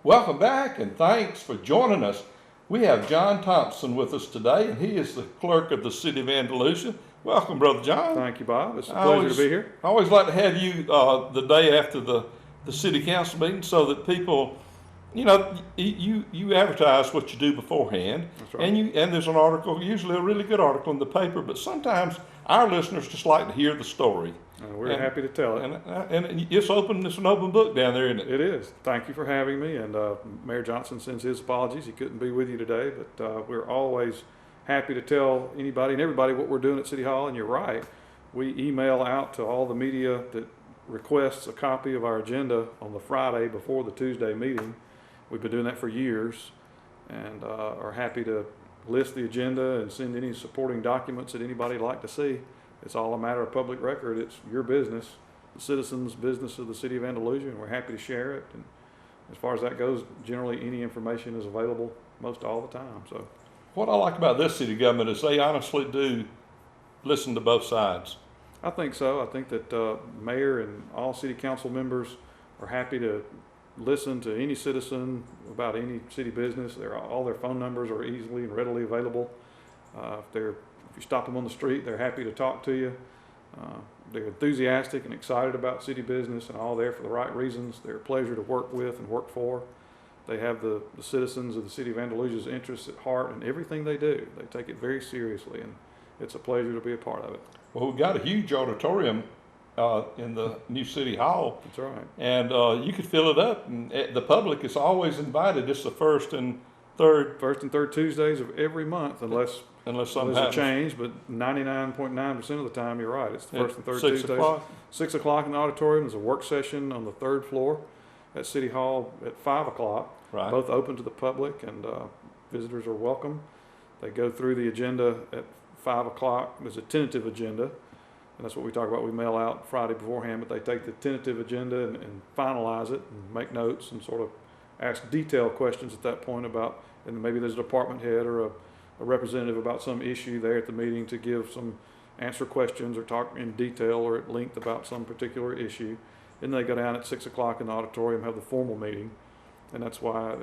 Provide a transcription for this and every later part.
Welcome back and thanks for joining us. We have John Thompson with us today, and he is the clerk of the city of Andalusia. Welcome, Brother John. Thank you, Bob. It's a pleasure to be here. I always like to have you the day after the city council meeting so that people, you advertise what you do beforehand. That's right. And there's an article, usually a really good article in the paper, but sometimes our listeners just like to hear the story. We're happy to tell it. And it's open. It's an open book down there, isn't it? It is. Thank you for having me. And Mayor Johnson sends his apologies. He couldn't be with you today, but we're always happy to tell anybody and everybody what we're doing at City Hall. And you're right. We email out to all the media that requests a copy of our agenda on the Friday before the Tuesday meeting. We've been doing that for years, and are happy to list the agenda and send any supporting documents that anybody'd like to see. It's all a matter of public record. It's your business, the citizens' business of the city of Andalusia, and we're happy to share it. And as far as that goes, generally any information is available most all the time. So, what I like about this city government is they honestly do listen to both sides. I think so. I think that mayor and all city council members are happy to listen to any citizen about any city business. All their phone numbers are easily and readily available. If you stop them on the street, they're happy to talk to you. They're enthusiastic and excited about city business and all there for the right reasons. They're a pleasure to work with and work for. They have the citizens of the city of Andalusia's interests at heart in everything they do. They take it very seriously, and it's a pleasure to be a part of it. Well, we've got a huge auditorium in the new city hall. That's right. And you could fill it up, and the public is always invited. It's the first and third Tuesdays of every month, unless something happens. There's a change, but 99.9% of the time, you're right. It's the first and third 6 Tuesdays. o'clock? 6 o'clock in the auditorium. There's a work session on the third floor at City Hall at 5 o'clock. Right. Both open to the public, and visitors are welcome. They go through the agenda at 5 o'clock. There's a tentative agenda, and that's what we talk about. We mail out Friday beforehand, but they take the tentative agenda and finalize it and make notes and sort of ask detailed questions at that point about, and maybe there's a department head or a representative about some issue there at the meeting to give some answer questions or talk in detail or at length about some particular issue. And they go down at 6 o'clock in the auditorium, have the formal meeting, and that's why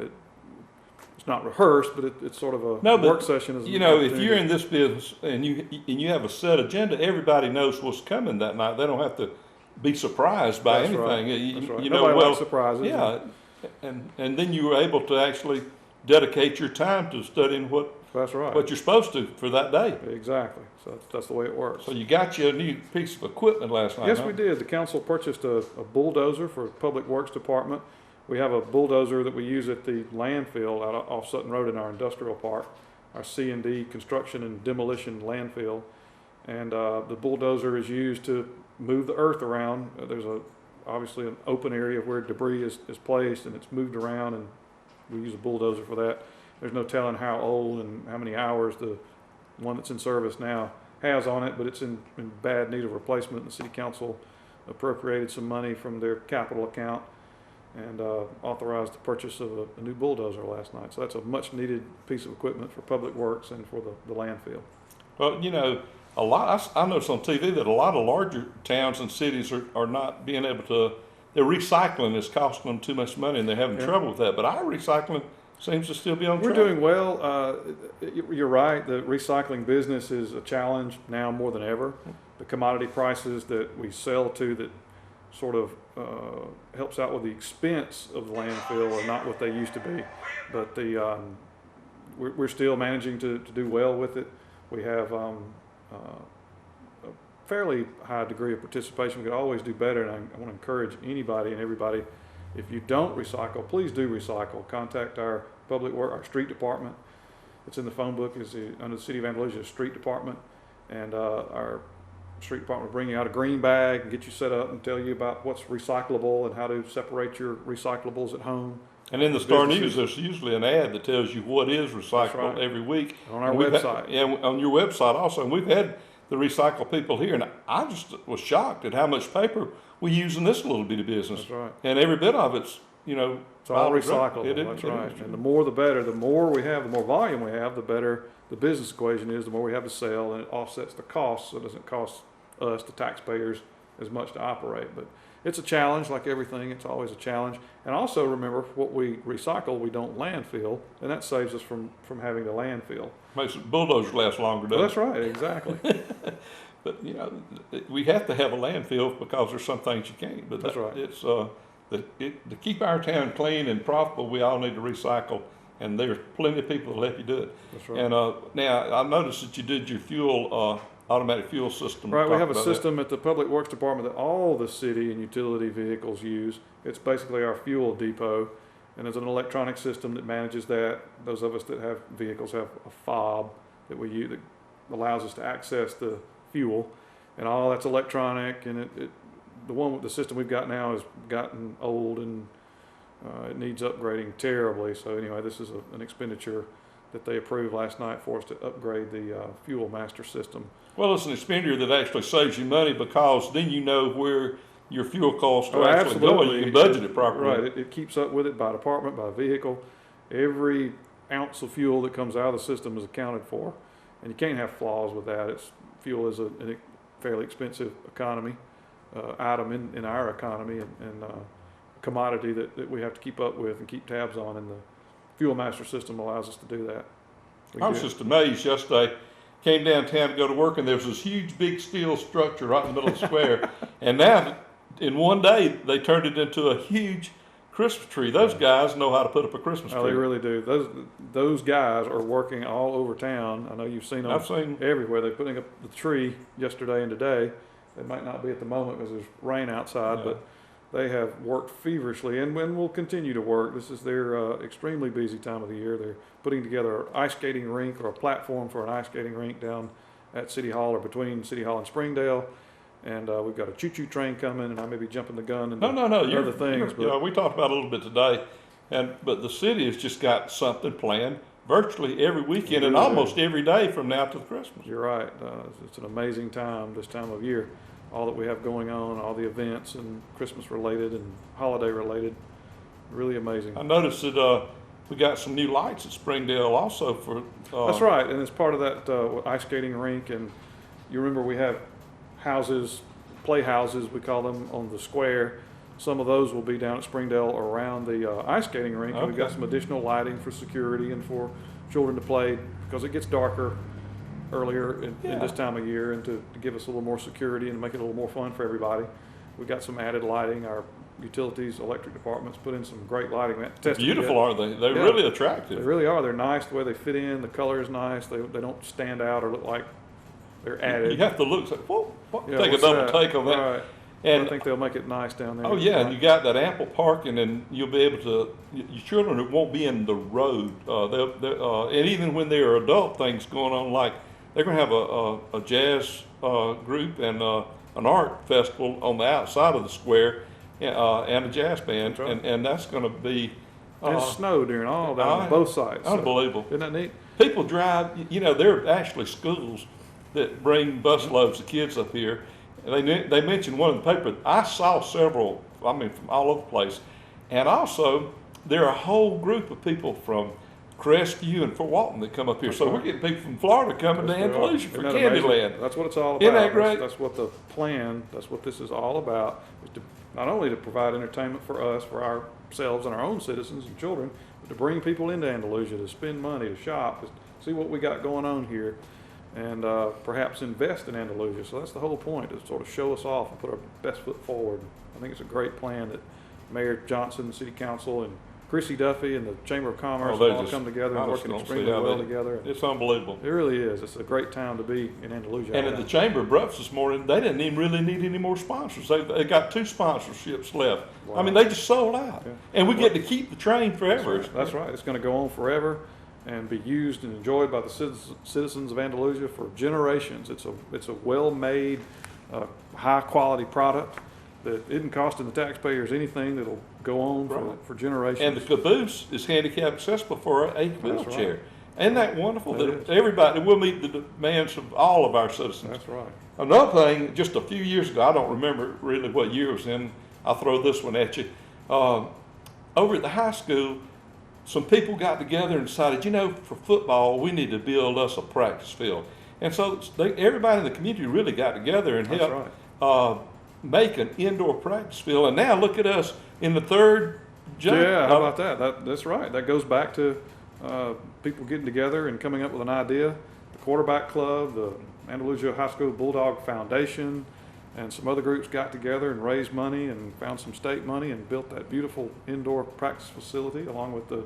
it's not rehearsed, but it's sort of a work session. If you're in this business and you have a set agenda, everybody knows what's coming that night. They don't have to be surprised by anything. Right. That's right. Nobody likes surprises. Yeah, and then you were able to actually dedicate your time to studying what you're supposed to for that day. Exactly. So that's the way it works. So you got you a new piece of equipment last night. Yes, huh? we did. The council purchased a bulldozer for Public Works Department. We have a bulldozer that we use at the landfill off Sutton Road in our industrial park, our C&D construction and demolition landfill. And the bulldozer is used to move the earth around. There's obviously an open area where debris is placed, and it's moved around, and we use a bulldozer for that. There's no telling how old and how many hours the one that's in service now has on it, but it's in bad need of replacement. The city council appropriated some money from their capital account and authorized the purchase of a new bulldozer last night. So that's a much needed piece of equipment for Public Works and for the landfill. Well, I noticed on TV that a lot of larger towns and cities are not being able to, their recycling is costing them too much money, and they're having trouble with that. But our recycling seems to still be on track. We're doing well. You're right. The recycling business is a challenge now more than ever. The commodity prices that we sell to that sort of helps out with the expense of the landfill are not what they used to be. But we're still managing to do well with it. We have a fairly high degree of participation. We could always do better, and I want to encourage anybody and everybody, if you don't recycle, please do recycle. Contact our our street department. It's in the phone book, under the City of Andalusia Street Department, and our street department will bring you out a green bag and get you set up and tell you about what's recyclable and how to separate your recyclables at home. And in the Star News, there's usually an ad that tells you what is recyclable every week. On our website. On your website also. And we've had the recycle people here, and I just was shocked at how much paper we use in this little bitty business. That's right. And every bit of it's, it's all recyclable. That's right. And the more the better. The more we have, the more volume we have, the better the business equation is, the more we have to sell, and it offsets the cost, so it doesn't cost us, the taxpayers, as much to operate. But it's a challenge, like everything. It's always a challenge. And also remember, what we recycle, we don't landfill, and that saves us from having to landfill. Makes bulldozers last longer, Well, doesn't that's right, exactly. it? But you know, we have to have a landfill because there's some things you can't. But That's right. It's to keep our town clean and profitable, we all need to recycle, and there's plenty of people that'll help you do it. That's right. And now I noticed that you did your fuel automatic fuel system. Right, we Talk have a about system at the Public Works Department that all the city and utility vehicles use. It's basically our fuel depot, and there's an electronic system that manages that. Those of us that have vehicles have a fob that we use that allows us to access the fuel, and all that's electronic. And the system we've got now has gotten old, and it needs upgrading terribly. So anyway, this is an expenditure that they approved last night for us to upgrade the fuel master system. Well, it's an expenditure that actually saves you money because then you know where your fuel costs are actually going. You can budget it properly. Right, it keeps up with it by department, by vehicle. Every ounce of fuel that comes out of the system is accounted for, and you can't have flaws with that. Fuel is a fairly expensive economy item in our economy, and commodity that we have to keep up with and keep tabs on, and the fuel master system allows us to do that. I was just amazed yesterday. Came downtown to go to work, and there was this huge, big steel structure right in the middle of the square. And now, in one day, they turned it into a huge Christmas tree. Those guys know how to put up a Christmas tree. Oh, they really do. Those guys are working all over town. I know you've seen them. I've seen everywhere. They're putting up the tree yesterday and today. They might not be at the moment because there's rain outside, but they have worked feverishly and will continue to work. This is their extremely busy time of the year. They're putting together an ice skating rink, or a platform for an ice skating rink down at City Hall, or between City Hall and Springdale. And we've got a choo-choo train coming, and I may be jumping the gun and other things. But we talked about it a little bit today, but the city has just got something planned virtually every weekend and almost every day from now to Christmas. You're right. It's an amazing time this time of year. All that we have going on, all the events and Christmas related and holiday related, really amazing. I noticed that we got some new lights at Springdale also for. That's right, and it's part of that ice skating rink. And you remember we have houses, playhouses we call them, on the square. Some of those will be down at Springdale around the ice skating rink. And we've got some additional lighting for security and for children to play, because it gets darker earlier in this time of year, and to give us a little more security and make it a little more fun for everybody. We've got some added lighting. Our utilities, electric departments put in some great lighting. Beautiful, aren't they? They're really attractive. They really are. They're nice the way they fit in. The color is nice. They don't stand out or look like they're added. You have to look, take a double take on that. Right. And I think they'll make it nice down there. Oh yeah, and you got that ample parking, and you'll be able to. Your children won't be in the road. And even when there are adult things going on, like they're going to have a jazz group and an art festival on the outside of the square, and a jazz band, right. and that's going to be. And it snowed during all down both sides. Unbelievable. So, isn't that neat? People drive. There are actually schools that bring busloads of kids up here. They mentioned one in the paper. I saw several, from all over the place. And also, there are a whole group of people from Crestview and Fort Walton that come up here. So we're getting people from Florida coming to Andalusia for Candyland. That's what it's all about. Isn't that great? That's what the plan, that's what this is all about, is to not only to provide entertainment for us, for ourselves and our own citizens and children, but to bring people into Andalusia, to spend money, to shop, to see what we got going on here, and perhaps invest in Andalusia. So that's the whole point, is sort of show us off and put our best foot forward. I think it's a great plan that Mayor Johnson, City Council, and Chrissy Duffy and the Chamber of Commerce have all come together and working extremely well together. It's unbelievable. It really is. It's a great time to be in Andalusia. And at the Chamber of breakfast this morning, they didn't even really need any more sponsors. They got 2 sponsorships left. Wow. They just sold out. Yeah. And we get to keep the train forever. That's right. It's going to go on forever and be used and enjoyed by the citizens of Andalusia for generations. It's a well-made, high-quality product that isn't costing the taxpayers anything. That'll go on for generations. And the caboose is handicap accessible for a wheelchair. Right. Isn't that wonderful? That everybody will meet the demands of all of our citizens. That's right. Another thing, just a few years ago, I don't remember really what year it was in. I'll throw this one at you. Over at the high school, some people got together and decided, for football, we need to build us a practice field. And so everybody in the community really got together and helped. Right. make an indoor practice field. And now look at us in the third jump. Yeah, how about that? That's right. That goes back to people getting together and coming up with an idea. The quarterback club, the Andalusia High School Bulldog Foundation, and some other groups got together and raised money and found some state money and built that beautiful indoor practice facility along with the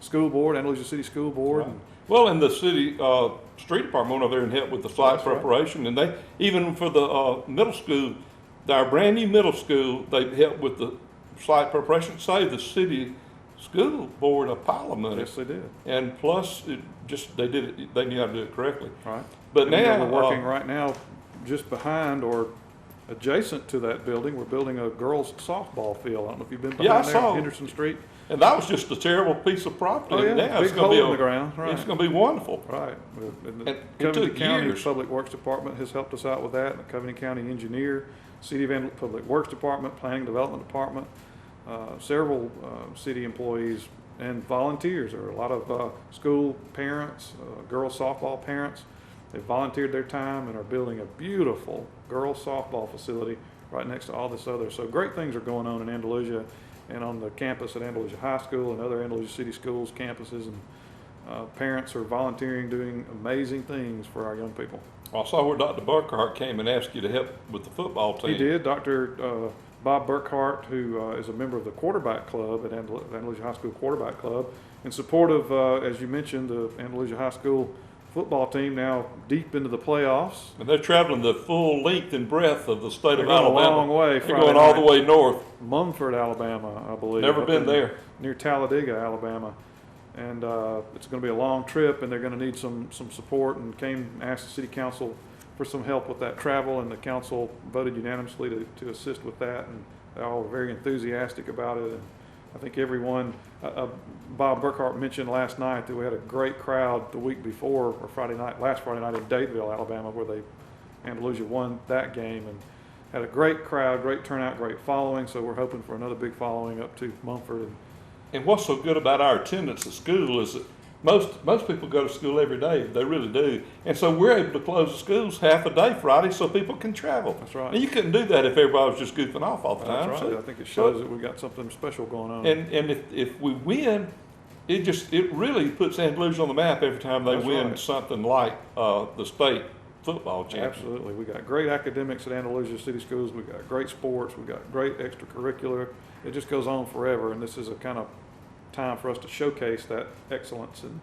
school board, Andalusia City School Board. Right. Well, and the city street department went over there and helped with the site preparation, and they even for the middle school, our brand new middle school, they helped with the site preparation. Saved the city school board a pile of money. Yes, they did. And plus, they did it. They knew how to do it correctly. Right. But and now we're working right now, just behind or adjacent to that building. We're building a girls' softball field. I don't know if you've been behind there on Henderson Street. And that was just a terrible piece of property. Oh, yeah. Now Big hole in the ground. Right. It's going to be wonderful. Right. And the It Covington took County years. Public Works Department has helped us out with that. The Covington County Engineer, City of Public Works Department, Planning Development Department, several city employees and volunteers. There are a lot of school parents, girls softball parents. They volunteered their time and are building a beautiful girls softball facility right next to all this other. So great things are going on in Andalusia and on the campus at Andalusia High School and other Andalusia City Schools campuses, and parents are volunteering, doing amazing things for our young people. I saw where Dr. Burkhart came and asked you to help with the football team. He did. Dr. Bob Burkhart, who is a member of the quarterback club at Andalusia High School Quarterback Club, in support of, as you mentioned, the Andalusia High School football team now deep into the playoffs. And they're traveling the full length and breadth of the state of They're going Alabama. a long way. They're going all the way north. Mumford, Alabama, I believe. Never been there. Near Talladega, Alabama. And it's going to be a long trip, and they're going to need some support, and came and asked the city council for some help with that travel, and the council voted unanimously to assist with that, and they all were very enthusiastic about it. And I think everyone, Bob Burkhart mentioned last night that we had a great crowd the week before, or last Friday night in Dadeville, Alabama, where Andalusia won that game, and had a great crowd, great turnout, great following. So we're hoping for another big following up to Mumford. And what's so good about our attendance at school is that most people go to school every day. They really do. And so we're able to close the schools half a day Friday so people can travel. That's right. And you couldn't do that if everybody was just goofing off all the time. That's right. I think it shows that we got something special going on. And if we win, it really puts Andalusia on the map every time they win something like the state football championship. Absolutely. We got great academics at Andalusia City Schools. We got great sports. We got great extracurricular. It just goes on forever, and this is a kind of time for us to showcase that excellence and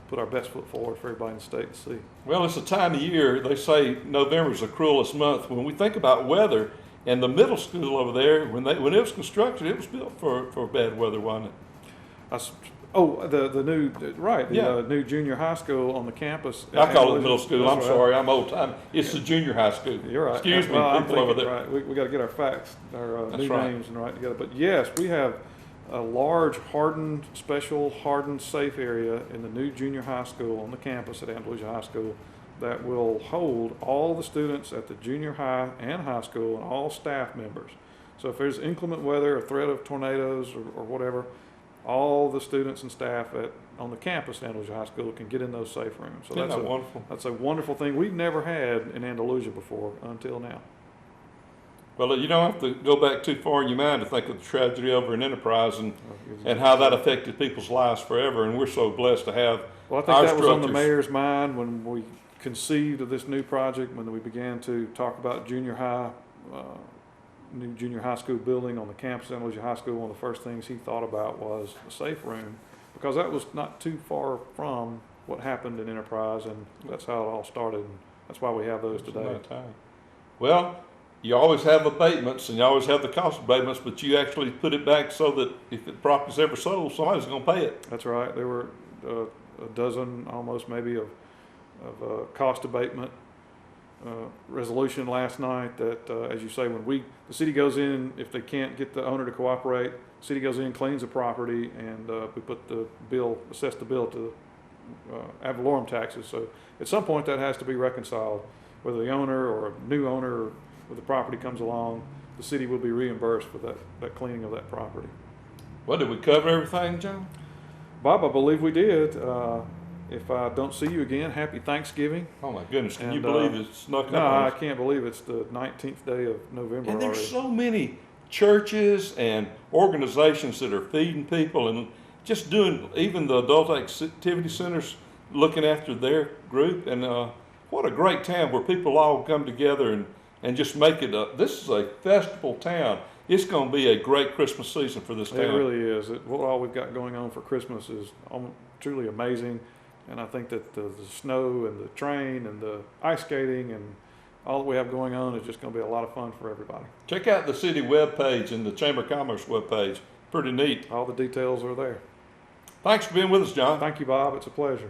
put our best foot forward for everybody in the state to see. Well, it's a time of year, they say November is the cruelest month. When we think about weather, and the middle school over there, when it was constructed, it was built for bad weather, wasn't it? The new junior high school on the campus. I call it middle school. That's I'm right. sorry, I'm old time. It's the junior high school. You're right. Excuse me, well, people over there. Right. We got to get our facts, our new right. names, and right together. But yes, we have a large hardened, safe area in the new junior high school on the campus at Andalusia High School that will hold all the students at the junior high and high school and all staff members. So if there's inclement weather, a threat of tornadoes or whatever, all the students and staff on the campus at Andalusia High School can get in those safe rooms. So Isn't that wonderful? That's a wonderful thing we've never had in Andalusia before until now. Well, you don't have to go back too far in your mind to think of the tragedy over in Enterprise and how that affected people's lives forever. And we're so blessed to have Well, I think our that was on the structures. mayor's mind when we conceived of this new project, when we began to talk about new junior high school building on the campus of Andalusia High School. One of the first things he thought about was a safe room, because that was not too far from what happened in Enterprise, and that's how it all started. And that's why we have those today. Well, you always have abatements and you always have the cost abatements, but you actually put it back so that if the property's ever sold, somebody's going to pay it. That's right. There were a dozen almost maybe of cost abatement resolution last night that, as you say, when the city goes in, if they can't get the owner to cooperate, the city goes in, cleans the property, and we put assess the bill to ad valorem taxes. So at some point that has to be reconciled, whether the owner or a new owner or the property comes along, the city will be reimbursed for that cleaning of that property. Well, did we cover everything, John? Bob, I believe we did. if I don't see you again, happy Thanksgiving. Oh my goodness, can you And, believe it snuck up No, on I us? can't believe it's the 19th day of November And there's already. so many churches and organizations that are feeding people and just doing, even the adult activity centers looking after their group. And what a great town where people all come together and just make it this is a festival town. It's going to be a great Christmas season for this town. It really is. What all we've got going on for Christmas is truly amazing. And I think that the snow and the train and the ice skating and all that we have going on is just going to be a lot of fun for everybody. Check out the city webpage and the Chamber of Commerce webpage. Pretty neat. All the details are there. Thanks for being with us, John. Thank you, Bob. It's a pleasure.